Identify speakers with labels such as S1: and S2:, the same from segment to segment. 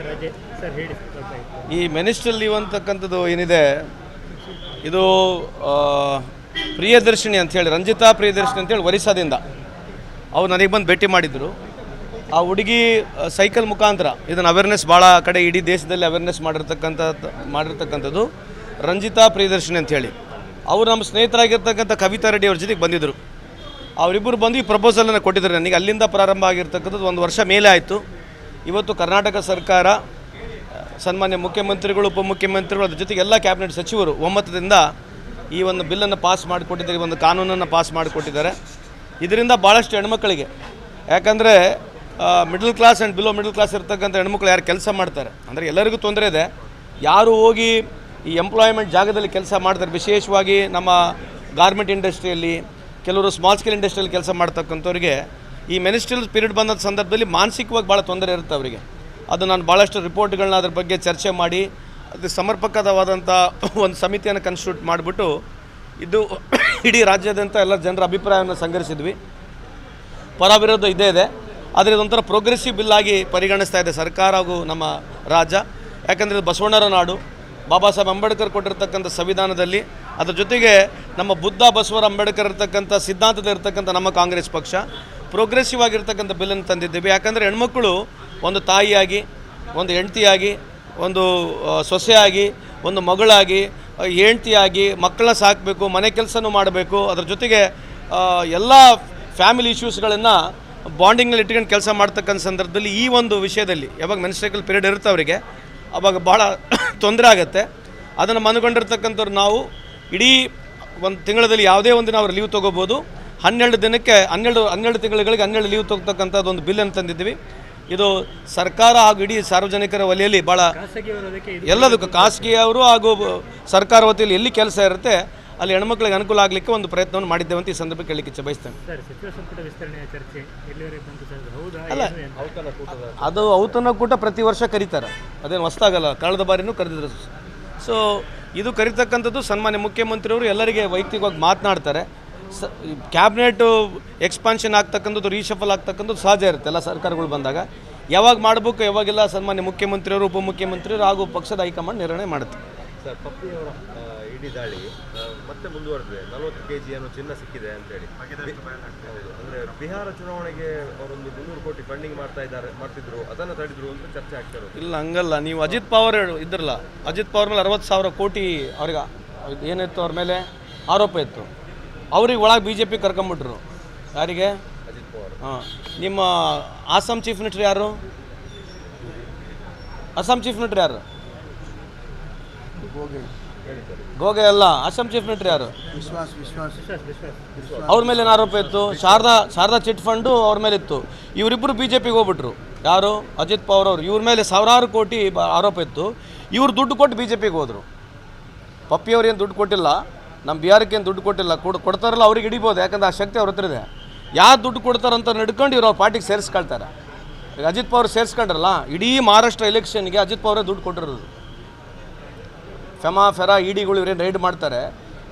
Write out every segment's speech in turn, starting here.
S1: ರಜೆ ಸರ್ ಹೇಳಿ.
S2: ಈ ಮಿನಿಸ್ಟ್ರಲ್ ಲೀವ್ ಅಂತಕ್ಕಂಥದ್ದು ಏನಿದೆ ಇದು ಪ್ರಿಯದರ್ಶಿನಿ ಅಂಥೇಳಿ, ರಂಜಿತಾ ಪ್ರಿಯದರ್ಶಿನಿ ಅಂತೇಳಿ ಒರಿಸ್ಸಾದಿಂದ ಅವ್ರು ನನಗೆ ಬಂದು ಭೇಟಿ ಮಾಡಿದರು. ಆ ಹುಡುಗಿ ಸೈಕಲ್ ಮುಖಾಂತರ ಇದನ್ನು ಅವೇರ್ನೆಸ್ ಭಾಳ ಕಡೆ ಇಡೀ ದೇಶದಲ್ಲಿ ಅವೇರ್ನೆಸ್ ಮಾಡಿರ್ತಕ್ಕಂಥದ್ದು ರಂಜಿತಾ ಪ್ರಿಯದರ್ಶಿನಿ ಅಂಥೇಳಿ. ಅವರು ನಮ್ಮ ಸ್ನೇಹಿತರಾಗಿರ್ತಕ್ಕಂಥ ಕವಿತಾ ರೆಡ್ಡಿ ಅವ್ರ ಜೊತೆಗೆ ಬಂದಿದ್ದರು. ಅವರಿಬ್ಬರು ಬಂದು ಈ ಪ್ರಪೋಸಲನ್ನು ಕೊಟ್ಟಿದ್ದಾರೆ ನನಗೆ. ಅಲ್ಲಿಂದ ಪ್ರಾರಂಭ ಆಗಿರ್ತಕ್ಕಂಥದ್ದು 1 ವರ್ಷ ಮೇಲೆ ಆಯಿತು. ಇವತ್ತು ಕರ್ನಾಟಕ ಸರ್ಕಾರ, ಸನ್ಮಾನ್ಯ ಮುಖ್ಯಮಂತ್ರಿಗಳು, ಉಪಮುಖ್ಯಮಂತ್ರಿಗಳು, ಅದ್ರ ಜೊತೆಗೆ ಎಲ್ಲ ಕ್ಯಾಬಿನೆಟ್ ಸಚಿವರು ಒಮ್ಮತದಿಂದ ಈ ಒಂದು ಬಿಲ್ಲನ್ನು ಪಾಸ್ ಮಾಡಿಕೊಟ್ಟಿದ್ದಾರೆ, ಒಂದು ಕಾನೂನನ್ನು ಪಾಸ್ ಮಾಡಿಕೊಟ್ಟಿದ್ದಾರೆ. ಇದರಿಂದ ಭಾಳಷ್ಟು ಹೆಣ್ಮಕ್ಳಿಗೆ, ಯಾಕಂದರೆ middle class and below middle class ಇರ್ತಕ್ಕಂಥ ಹೆಣ್ಮಕ್ಳು ಯಾರು ಕೆಲಸ ಮಾಡ್ತಾರೆ ಅಂದರೆ ಎಲ್ಲರಿಗೂ ತೊಂದರೆ ಇದೆ. ಯಾರು ಹೋಗಿ ಈ ಎಂಪ್ಲಾಯ್ಮೆಂಟ್ ಜಾಗದಲ್ಲಿ ಕೆಲಸ ಮಾಡ್ತಾರೆ, ವಿಶೇಷವಾಗಿ ನಮ್ಮ ಗಾರ್ಮೆಂಟ್ ಇಂಡಸ್ಟ್ರಿಯಲ್ಲಿ, ಕೆಲವರು ಸ್ಮಾಲ್ ಸ್ಕೇಲ್ ಇಂಡಸ್ಟ್ರಿಯಲ್ಲಿ ಕೆಲಸ ಮಾಡ್ತಕ್ಕಂಥವ್ರಿಗೆ ಈ ಮೆನಿಸ್ಟ್ರಿಯಲ್ ಪೀರಿಯಡ್ ಬಂದ ಸಂದರ್ಭದಲ್ಲಿ ಮಾನಸಿಕವಾಗಿ ಭಾಳ ತೊಂದರೆ ಇರುತ್ತೆ ಅವರಿಗೆ. ಅದು ನಾನು ಭಾಳಷ್ಟು ರಿಪೋರ್ಟ್ಗಳನ್ನ ಅದ್ರ ಬಗ್ಗೆ ಚರ್ಚೆ ಮಾಡಿ ಅದು ಸಮರ್ಪಕವಾದಂಥ ಒಂದು ಸಮಿತಿಯನ್ನು ಕನ್ಸ್ಟಿಟ್ಯೂಟ್ ಮಾಡಿಬಿಟ್ಟು ಇದು ಇಡೀ ರಾಜ್ಯಾದ್ಯಂತ ಎಲ್ಲ ಜನರ ಅಭಿಪ್ರಾಯವನ್ನು ಸಂಗ್ರಹಿಸಿದ್ವಿ. ಪರ ವಿರೋಧ ಇದೇ ಇದೆ, ಆದರೆ ಇದೊಂಥರ ಪ್ರೋಗ್ರೆಸಿವ್ ಬಿಲ್ ಆಗಿ ಪರಿಗಣಿಸ್ತಾ ಇದೆ ಸರ್ಕಾರ ಹಾಗೂ ನಮ್ಮ ರಾಜ್ಯ. ಯಾಕಂದರೆ ಇದು ಬಸವಣ್ಣರ ನಾಡು, ಬಾಬಾ ಸಾಹೇಬ್ ಅಂಬೇಡ್ಕರ್ ಕೊಟ್ಟಿರ್ತಕ್ಕಂಥ ಸಂವಿಧಾನದಲ್ಲಿ, ಅದರ ಜೊತೆಗೆ ನಮ್ಮ ಬುದ್ಧ ಬಸವರ ಅಂಬೇಡ್ಕರ್ ಇರ್ತಕ್ಕಂಥ ಸಿದ್ಧಾಂತದ ಇರ್ತಕ್ಕಂಥ ನಮ್ಮ ಕಾಂಗ್ರೆಸ್ ಪಕ್ಷ ಪ್ರೋಗ್ರೆಸಿವ್ ಆಗಿರ್ತಕ್ಕಂಥ ಬಿಲ್ಲನ್ನು ತಂದಿದ್ದೀವಿ. ಯಾಕಂದರೆ ಹೆಣ್ಮಕ್ಕಳು ಒಂದು ತಾಯಿಯಾಗಿ, ಒಂದು ಹೆಂಡ್ತಿಯಾಗಿ, ಒಂದು ಸೊಸೆಯಾಗಿ, ಒಂದು ಮಗಳಾಗಿ, ಹೆಂಡ್ತಿಯಾಗಿ ಮಕ್ಕಳನ್ನ ಸಾಕಬೇಕು, ಮನೆ ಕೆಲಸನೂ ಮಾಡಬೇಕು. ಅದರ ಜೊತೆಗೆ ಎಲ್ಲ ಫ್ಯಾಮಿಲಿ ಇಶ್ಯೂಸ್ಗಳನ್ನು ಬಾಂಡಿಂಗ್ನಲ್ಲಿ ಇಟ್ಕೊಂಡು ಕೆಲಸ ಮಾಡ್ತಕ್ಕಂಥ ಸಂದರ್ಭದಲ್ಲಿ ಈ ಒಂದು ವಿಷಯದಲ್ಲಿ ಯಾವಾಗ ಮೆನ್ಸ್ಟ್ರಲ್ ಪೀರಿಯಡ್ ಇರುತ್ತೆ ಅವರಿಗೆ, ಆವಾಗ ಭಾಳ ತೊಂದರೆ ಆಗುತ್ತೆ. ಅದನ್ನು ಮನಗೊಂಡಿರ್ತಕ್ಕಂಥವ್ರು ನಾವು ಇಡೀ ಒಂದು ತಿಂಗಳಲ್ಲಿ ಯಾವುದೇ ಒಂದು ದಿನ ಅವ್ರು ಲೀವ್ ತೊಗೋಬೋದು. 12 ದಿನಕ್ಕೆ 12 ತಿಂಗಳಿಗೆ 12 ಲೀವ್ ತೊಗೊತಕ್ಕಂಥದ್ದು ಒಂದು ಬಿಲ್ಲನ್ನು ತಂದಿದ್ದೀವಿ. ಇದು ಸರ್ಕಾರ ಹಾಗೂ ಇಡೀ ಸಾರ್ವಜನಿಕರ ವಲಯಲ್ಲಿ ಭಾಳ ಎಲ್ಲದಕ್ಕೂ ಖಾಸಗಿಯವರು ಹಾಗೂ ಸರ್ಕಾರ ವತಿಯಲ್ಲಿ ಎಲ್ಲಿ ಕೆಲಸ ಇರುತ್ತೆ ಅಲ್ಲಿ ಹೆಣ್ಮಕ್ಳಿಗೆ ಅನುಕೂಲ ಆಗಲಿಕ್ಕೆ ಒಂದು ಪ್ರಯತ್ನವನ್ನು ಮಾಡಿದ್ದೇವೆ ಅಂತ ಈ ಸಂದರ್ಭಕ್ಕೆ ಹೇಳಲಿಕ್ಕೆ ಇಚ್ಛೆ ಬಯಸ್ತೇನೆ. ಅಲ್ಲ, ಅದು ಔತಣಕೂಟ ಪ್ರತಿ ವರ್ಷ ಕರೀತಾರೆ, ಅದೇನು ಹೊಸ್ದಾಗಲ್ಲ, ಕಳೆದ ಬಾರಿನೂ ಕರೆದಿದ್ರು. ಸೊ ಇದು ಕರೀತಕ್ಕಂಥದ್ದು ಸನ್ಮಾನ್ಯ ಮುಖ್ಯಮಂತ್ರಿಯವರು ಎಲ್ಲರಿಗೆ ವೈಯಕ್ತಿಕವಾಗಿ ಮಾತನಾಡ್ತಾರೆ. ಕ್ಯಾಬಿನೆಟ್ ಎಕ್ಸ್ಪಾನ್ಷನ್ ಆಗ್ತಕ್ಕಂಥದ್ದು, ರೀಶಫಲ್ ಆಗ್ತಕ್ಕಂಥದ್ದು ಸಹಜ ಇರುತ್ತೆ ಎಲ್ಲ ಸರ್ಕಾರಗಳು ಬಂದಾಗ. ಯಾವಾಗ ಮಾಡಬೇಕು ಯಾವಾಗೆಲ್ಲ ಸನ್ಮಾನ್ಯ ಮುಖ್ಯಮಂತ್ರಿಯವರು, ಉಪಮುಖ್ಯಮಂತ್ರಿಯವರು ಹಾಗೂ ಪಕ್ಷದ ಹೈಕಮಾಂಡ್ ನಿರ್ಣಯ ಮಾಡುತ್ತೆ.
S3: ಸರ್, ಪಪ್ಪಿಯವರ ಇಡೀ ದಾಳಿ ಮತ್ತೆ ಮುಂದುವರೆದಿದೆ. 40 kg ಏನೋ ಚಿನ್ನ ಸಿಕ್ಕಿದೆ ಅಂತೇಳಿ. ಅಂದರೆ ಬಿಹಾರ ಚುನಾವಣೆಗೆ ಅವರೊಂದು 300 ಕೋಟಿ ಫಂಡಿಂಗ್ ಮಾಡ್ತಿದ್ರು, ಅದನ್ನು ತಡೆದ್ರು ಅಂತ ಚರ್ಚೆ ಆಗ್ತಾ ಇರೋದು.
S2: ಇಲ್ಲ, ಹಂಗಲ್ಲ. ನೀವು ಅಜಿತ್ ಪವಾರ್ ಇದ್ರಲ್ಲ, ಅಜಿತ್ ಪವಾರ್ ಮೇಲೆ 60,000 ಕೋಟಿ ಅವ್ರಿಗೆ ಏನಿತ್ತು, ಅವ್ರ ಮೇಲೆ ಆರೋಪ ಇತ್ತು. ಅವ್ರಿಗೆ ಒಳಗೆ BJP ಕರ್ಕೊಂಬಿಟ್ರು. ಯಾರಿಗೆ?
S3: ಅಜಿತ್ ಪವಾರ್.
S2: ಹಾಂ. ನಿಮ್ಮ ಅಸ್ಸಾಂ ಚೀಫ್ ಮಿನಿಸ್ಟರ್ ಯಾರು? ಅಸ್ಸಾಂ ಚೀಫ್ ಮಿನಿಸ್ಟರ್ ಯಾರು? ಗೋಗೆ ಅಲ್ಲ, ಅಸ್ಸಾಂ ಚೀಫ್ ಮಿನಿಸ್ಟರ್ ಯಾರು? ಅವ್ರ ಮೇಲೆ ಏನು ಆರೋಪ ಇತ್ತು? ಶಾರದಾ ಚಿಟ್ ಫಂಡು ಅವ್ರ ಮೇಲೆ ಇತ್ತು. ಇವರಿಬ್ಬರು BJPಗೆ ಹೋಗ್ಬಿಟ್ರು. ಯಾರು? ಅಜಿತ್ ಪವಾರ್ ಅವರು. ಇವ್ರ ಮೇಲೆ ಸಾವಿರಾರು ಕೋಟಿ ಆರೋಪ ಇತ್ತು. ಇವ್ರು ದುಡ್ಡು ಕೊಟ್ಟು BJPಗೆ ಹೋದರು. ಪಪ್ಪಿಯವ್ರು ಏನು ದುಡ್ಡು ಕೊಟ್ಟಿಲ್ಲ, ನಮ್ಮ ಬಿಹಾರಕ್ಕೆ ಏನು ದುಡ್ಡು ಕೊಟ್ಟಿಲ್ಲ. ಕೊಡ್ತಾರಲ್ಲ ಅವ್ರಿಗೆ ಹಿಡಿಬೋದು, ಯಾಕಂದ್ರೆ ಆ ಶಕ್ತಿ ಅವ್ರ ಹತ್ರ ಇದೆ. ಯಾರು ದುಡ್ಡು ಕೊಡ್ತಾರಂತ ನಡ್ಕೊಂಡು ಇವ್ರು ಅವ್ರ ಪಾರ್ಟಿಗೆ ಸೇರಿಸ್ಕೊಳ್ತಾರೆ. ಈಗ ಅಜಿತ್ ಪವಾರ್ ಸೇರಿಸ್ಕೊಂಡ್ರಲ್ಲ, ಇಡೀ ಮಹಾರಾಷ್ಟ್ರ ಎಲೆಕ್ಷನ್ಗೆ ಅಜಿತ್ ಪವಾರೇ ದುಡ್ಡು ಕೊಟ್ಟಿರೋದು. ಫೆರಾ ಇಡಿಗಳು ಇವರೇನು ರೈಡ್ ಮಾಡ್ತಾರೆ.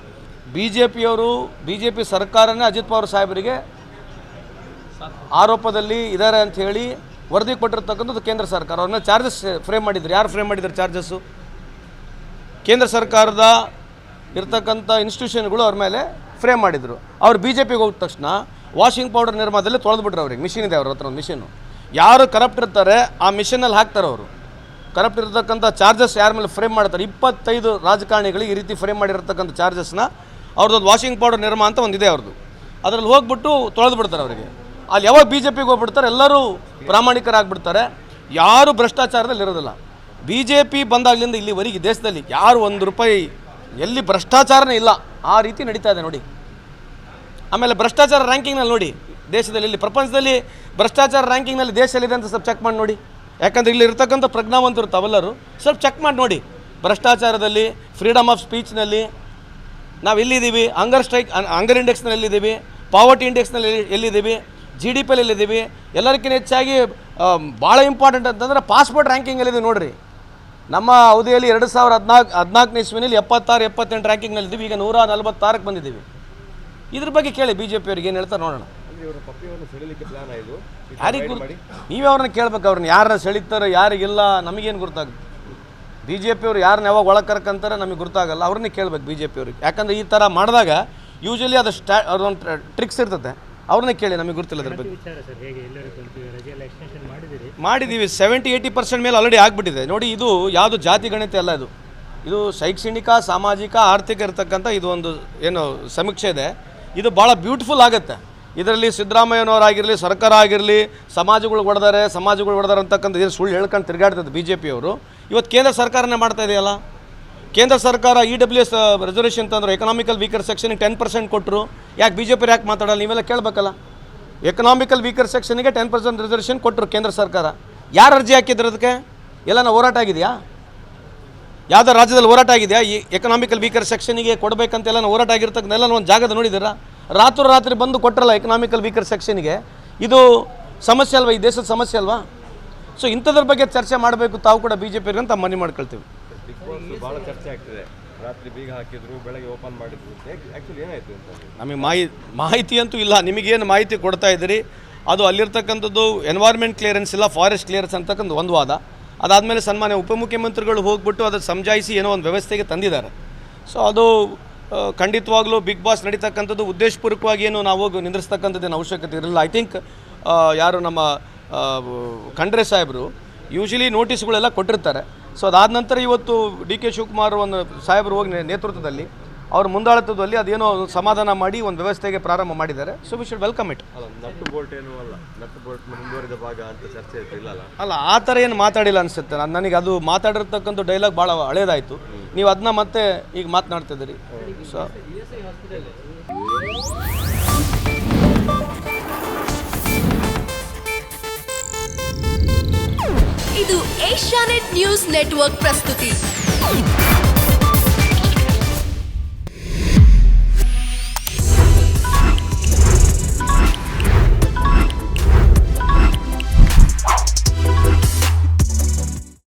S2: BJP ಸರ್ಕಾರನೇ ಅಜಿತ್ ಪವಾರ್ ಸಾಹೇಬರಿಗೆ ಆರೋಪದಲ್ಲಿ ಇದ್ದಾರೆ ಅಂಥೇಳಿ ವರದಿ ಕೊಟ್ಟಿರ್ತಕ್ಕಂಥದ್ದು ಕೇಂದ್ರ ಸರ್ಕಾರ. ಅವ್ರ ಮೇಲೆ ಚಾರ್ಜಸ್ ಫ್ರೇಮ್ ಮಾಡಿದ್ರು. ಯಾರು ಫ್ರೇಮ್ ಮಾಡಿದ್ರು ಚಾರ್ಜಸ್ಸು? ಕೇಂದ್ರ ಸರ್ಕಾರದ ಇರ್ತಕ್ಕಂಥ ಇನ್ಸ್ಟಿಟ್ಯೂಷನ್ಗಳು ಅವ್ರ ಮೇಲೆ ಫ್ರೇಮ್ ಮಾಡಿದರು. ಅವ್ರು BJPಗೆ ಹೋಗಿದ ತಕ್ಷಣ ವಾಷಿಂಗ್ ಪೌಡರ್ ನಿರ್ಮಾಣದಲ್ಲಿ ತೊಳೆದ್ಬಿಟ್ರು. ಅವ್ರಿಗೆ ಮಿಷಿನ್ ಇದೆ, ಅವ್ರ ಹತ್ರ ಒಂದು ಮಿಷಿನು. ಯಾರು ಕರಪ್ಟ್ ಇರ್ತಾರೆ ಆ ಮಿಷನಲ್ಲಿ ಹಾಕ್ತಾರೆ ಅವರು. ಕರಪ್ಟ್ ಇರತಕ್ಕಂಥ ಚಾರ್ಜಸ್ ಯಾರ ಮೇಲೆ ಫ್ರೇಮ್ ಮಾಡ್ತಾರೆ, 25 ರಾಜಕಾರಣಿಗಳಿಗೆ ಈ ರೀತಿ ಫ್ರೇಮ್ ಮಾಡಿರ್ತಕ್ಕಂಥ ಚಾರ್ಜಸ್ನ ಅವ್ರದ್ದೊಂದು ವಾಷಿಂಗ್ ಪೌಡರ್ ನಿರ್ಮಾ ಅಂತ ಒಂದಿದೆ ಅವ್ರದ್ದು. ಅದರಲ್ಲಿ ಹೋಗ್ಬಿಟ್ಟು ತೊಳೆದು ಬಿಡ್ತಾರೆ ಅವರಿಗೆ. ಅಲ್ಲಿ ಯಾವಾಗ BJPಗೆ ಹೋಗ್ಬಿಡ್ತಾರೆ ಎಲ್ಲರೂ ಪ್ರಾಮಾಣಿಕರಾಗಿಬಿಡ್ತಾರೆ, ಯಾರು ಭ್ರಷ್ಟಾಚಾರದಲ್ಲಿ ಇರೋದಿಲ್ಲ. BJP ಬಂದಾಗಲಿಂದ ಇಲ್ಲಿವರೆಗೆ ದೇಶದಲ್ಲಿ ಯಾರು 1 ರೂಪಾಯಿ ಎಲ್ಲಿ ಭ್ರಷ್ಟಾಚಾರನೇ ಇಲ್ಲ, ಆ ರೀತಿ ನಡೀತಾ ಇದೆ ನೋಡಿ. ಆಮೇಲೆ ಭ್ರಷ್ಟಾಚಾರ ರ್ಯಾಂಕಿಂಗ್ನಲ್ಲಿ ನೋಡಿ, ದೇಶದಲ್ಲಿ ಇಲ್ಲಿ ಪ್ರಪಂಚದಲ್ಲಿ ಭ್ರಷ್ಟಾಚಾರ ರ್ಯಾಂಕಿಂಗ್ನಲ್ಲಿ ದೇಶದಲ್ಲಿದೆ ಅಂತ ಸ್ವಲ್ಪ ಚೆಕ್ ಮಾಡಿ ನೋಡಿ. ಯಾಕಂದರೆ ಇಲ್ಲಿ ಇರ್ತಕ್ಕಂಥ ಪ್ರಜ್ಞಾವಂತರು ತಾವೆಲ್ಲರೂ ಸ್ವಲ್ಪ ಚೆಕ್ ಮಾಡಿ ನೋಡಿ. ಭ್ರಷ್ಟಾಚಾರದಲ್ಲಿ, ಫ್ರೀಡಮ್ ಆಫ್ ಸ್ಪೀಚ್ನಲ್ಲಿ ನಾವು ಎಲ್ಲಿದ್ದೀವಿ, ಹಂಗರ್ ಇಂಡೆಕ್ಸ್ನಲ್ಲಿ ಎಲ್ಲಿದ್ದೀವಿ, ಪಾವರ್ಟಿ ಇಂಡೆಕ್ಸ್ನಲ್ಲಿ ಎಲ್ಲಿದ್ದೀವಿ, GDPಯಲ್ಲಿ ಎಲ್ಲಿದ್ದೀವಿ. ಎಲ್ಲರಿಗಿಂತ ಹೆಚ್ಚಾಗಿ ಭಾಳ ಇಂಪಾರ್ಟೆಂಟ್ ಅಂತಂದರೆ ಪಾಸ್ಪೋರ್ಟ್ ರ್ಯಾಂಕಿಂಗಲ್ಲಿದೆ ನೋಡಿರಿ. ನಮ್ಮ ಅವಧಿಯಲ್ಲಿ 2014 ಇಸ್ವಿನಲ್ಲಿ 76-78 ರ್ಯಾಂಕಿಂಗ್ನಲ್ಲಿದ್ದೀವಿ. ಈಗ 146ಕ್ಕೆ ಬಂದಿದ್ದೀವಿ. ಇದ್ರ ಬಗ್ಗೆ ಕೇಳಿ BJP ಅವ್ರಿಗೆ ಏನು ಹೇಳ್ತಾರೆ ನೋಡೋಣ.
S3: ಹಾಗಾದ್ರೆ ಇವರು ಪಪ್ಪಿಯನ್ನು ಸೆಳಿಲಿಕ್ಕೆ ಪ್ಲಾನ್ ಆಯಿತು
S2: ಯಾರಿಗೆ ನೀವೇ ಅವ್ರನ್ನ ಕೇಳ್ಬೇಕು, ಅವ್ರನ್ನ ಯಾರನ್ನ ಸೆಳಿತಾರೆ ಯಾರಿಗಿಲ್ಲ ನಮಗೇನು ಗೊತ್ತಾಗುತ್ತೆ. ಬಿ ಜೆ ಪಿಯವ್ರು ಯಾರನ್ನ ಯಾವಾಗ ಒಳಗೆ ಕರ್ಕಂತಾರೆ ನಮಗೆ ಗೊತ್ತಾಗಲ್ಲ, ಅವ್ರನ್ನೇ ಕೇಳ್ಬೇಕು ಬಿ ಜೆ ಪಿಯವ್ರಿಗೆ. ಯಾಕಂದರೆ ಈ ಥರ ಮಾಡಿದಾಗ ಯೂಶಲಿ ಅದು ಅವ್ರದ್ದೊಂದು ಟ್ರಿಕ್ಸ್ ಇರ್ತದೆ, ಅವ್ರನ್ನೇ ಕೇಳಿ, ನಮಗೆ ಗೊತ್ತಿಲ್ಲ ಅದ್ರ ಬಗ್ಗೆ. ಮಾಡಿದ್ದೀವಿ 70-80% ಮೇಲೆ ಆಲ್ರೆಡಿ ಆಗಿಬಿಟ್ಟಿದೆ ನೋಡಿ. ಇದು ಯಾವುದು ಜಾತಿ ಗಣಿತ ಅಲ್ಲ, ಇದು ಶೈಕ್ಷಣಿಕ ಸಾಮಾಜಿಕ ಆರ್ಥಿಕ ಇರತಕ್ಕಂಥ ಇದು ಒಂದು ಏನು ಸಮೀಕ್ಷೆ ಇದೆ. ಇದು ಭಾಳ ಬ್ಯೂಟಿಫುಲ್ ಆಗುತ್ತೆ. ಇದರಲ್ಲಿ ಸಿದ್ದರಾಮಯ್ಯನವರಾಗಿರಲಿ ಸರ್ಕಾರ ಆಗಿರಲಿ ಸಮಾಜಗಳು ಹೊಡೆದಾರೆ ಅಂತಕ್ಕಂಥ ಏನು ಸುಳ್ಳು ಹೇಳ್ಕೊಂಡು ತಿರುಗಾಡ್ತದೆ ಬಿ ಜೆ ಪಿಯವರು. ಇವತ್ತು ಕೇಂದ್ರ ಸರ್ಕಾರನೇ ಮಾಡ್ತಾ ಇದೆಯಲ್ಲ. ಕೇಂದ್ರ ಸರ್ಕಾರ EWS ರಿಸರ್ವೇಷನ್ ತಂದರು, ಎಕನಾಮಿಕಲ್ ವೀಕರ್ ಸೆಕ್ಷನ್ಗೆ 10% ಕೊಟ್ಟರು. ಯಾಕೆ ಬಿ ಜೆ ಪಿ ಯಾಕೆ ಮಾತಾಡಲ್ಲ? ನೀವೆಲ್ಲ ಕೇಳಬೇಕಲ್ಲ. ಎಕನಾಮಿಕಲ್ ವೀಕರ್ ಸೆಕ್ಷನ್ಗೆ 10% ರಿಸರ್ವೇಷನ್ ಕೊಟ್ಟರು ಕೇಂದ್ರ ಸರ್ಕಾರ. ಯಾರು ಅರ್ಜಿ ಹಾಕಿದ್ರು ಅದಕ್ಕೆ? ಎಲ್ಲ ಹೋರಾಟ ಆಗಿದೆಯಾ? ಯಾವುದೋ ರಾಜ್ಯದಲ್ಲಿ ಹೋರಾಟ ಆಗಿದೆಯಾ? ಈ ಎಕನಾಮಿಕಲ್ ವೀಕರ್ ಸೆಕ್ಷನಿಗೆ ಕೊಡಬೇಕಂತೆಲ್ಲ ಹೋರಾಟ ಆಗಿರ್ತಕ್ಕಂಥ ಒಂದು ಜಾಗದ ನೋಡಿದ್ದೀರಾ? ರಾತ್ರಿ ಬಂದು ಕೊಟ್ಟರಲ್ಲ ಎಕನಾಮಿಕಲ್ ವೀಕರ್ ಸೆಕ್ಷನ್ಗೆ. ಇದು ಸಮಸ್ಯೆ ಅಲ್ವಾ? ಈ ದೇಶದ ಸಮಸ್ಯೆ ಅಲ್ವಾ? ಸೊ ಇಂಥದ್ರ ಬಗ್ಗೆ ಚರ್ಚೆ ಮಾಡಬೇಕು ತಾವು ಕೂಡ ಬಿ ಜೆ ಪಿ ಅಂತ ಮನವಿ ಮಾಡ್ಕೊಳ್ತೀವಿ.
S3: ಬಿಗ್ ಬಾಸ್ ಭಾಳ ಚರ್ಚೆ ಆಗ್ತಿದೆ. ರಾತ್ರಿ ಬೀಗ ಹಾಕಿದ್ರು, ಬೆಳಗ್ಗೆ ಓಪನ್ ಮಾಡಿದ್ರು. ಆ್ಯಕ್ಚುಲಿ ಏನಾಯಿತು ಅಂತ
S2: ನಮಗೆ ಮಾಹಿತಿ ಅಂತೂ ಇಲ್ಲ. ನಿಮಗೇನು ಮಾಹಿತಿ ಕೊಡ್ತಾ ಇದ್ದೀರಿ ಅದು ಅಲ್ಲಿರ್ತಕ್ಕಂಥದ್ದು ಎನ್ವೈರ್ಮೆಂಟ್ ಕ್ಲಿಯರೆನ್ಸ್ ಇಲ್ಲ, ಫಾರೆಸ್ಟ್ ಕ್ಲಿಯರೆನ್ಸ್ ಅಂತಕ್ಕಂಥ ಒಂದು ವಾದ. ಅದಾದಮೇಲೆ ಸನ್ಮಾನ್ಯ ಉಪಮುಖ್ಯಮಂತ್ರಿಗಳು ಹೋಗ್ಬಿಟ್ಟು ಅದನ್ನು ಸಮಜಾಯಿಸಿ ಏನೋ ಒಂದು ವ್ಯವಸ್ಥೆಗೆ ತಂದಿದ್ದಾರೆ. ಸೊ ಅದು ಖಂಡಿತವಾಗ್ಲೂ ಬಿಗ್ ಬಾಸ್ ನಡೀತಕ್ಕಂಥದ್ದು ಉದ್ದೇಶಪೂರ್ವಕವಾಗಿ ಏನು ನಾವು ಹೋಗಿ ನಿಂದ್ರಿಸ್ತಕ್ಕಂಥದ್ದೇನು ಅವಶ್ಯಕತೆ ಇರಲಿಲ್ಲ. ಐ ಥಿಂಕ್ ಯಾರು ನಮ್ಮ ಖಂಡ್ರೆ ಸಾಹೇಬರು ಯೂಶಲಿ ನೋಟಿಸ್ಗಳೆಲ್ಲ ಕೊಟ್ಟಿರ್ತಾರೆ. ಸೊ ಅದಾದ ನಂತರ ಇವತ್ತು DK ಶಿವಕುಮಾರ್ ಒಂದು ಸಾಹೇಬರು ಹೋಗಿ ನೇತೃತ್ವದಲ್ಲಿ ಅವ್ರ ಮುಂದಾಳತ್ವದಲ್ಲಿ ಅದೇನೋ ಸಮಾಧಾನ ಮಾಡಿ ಒಂದು ವ್ಯವಸ್ಥೆಗೆ ಪ್ರಾರಂಭ ಮಾಡಿದ್ದಾರೆ. So we should welcome it.
S3: ಅಲ್ಲ, ನಟ್ಟು ಬೋಲ್ಟ್ ಏನೂ ಅಲ್ಲ, ನಟ್ಟು ಬೋಲ್ಟ್ ಮುಂದುವರಿದ ಭಾಗ ಅಂತ ಚರ್ಚೆ ಇಲ್ಲಲ್ಲ.
S2: ಅಲ್ಲ, ಆ ಥರ ಏನು ಮಾತಾಡಿಲ್ಲ ಅನಿಸುತ್ತೆ. ನನಗೆ ಅದು ಮಾತಾಡಿರ್ತಕ್ಕಂಥ ಡೈಲಾಗ್ ಭಾಳ ಹಳೇದಾಯಿತು. ನೀವು ಅದನ್ನ ಮತ್ತೆ ಈಗ ಮಾತನಾಡ್ತಿದ್ದೀರಿ. ಸೊ
S1: ಇದು ಏಷ್ಯಾನೆಟ್ ನ್ಯೂಸ್ ನೆಟ್ವರ್ಕ್ ಪ್ರಸ್ತುತಿ.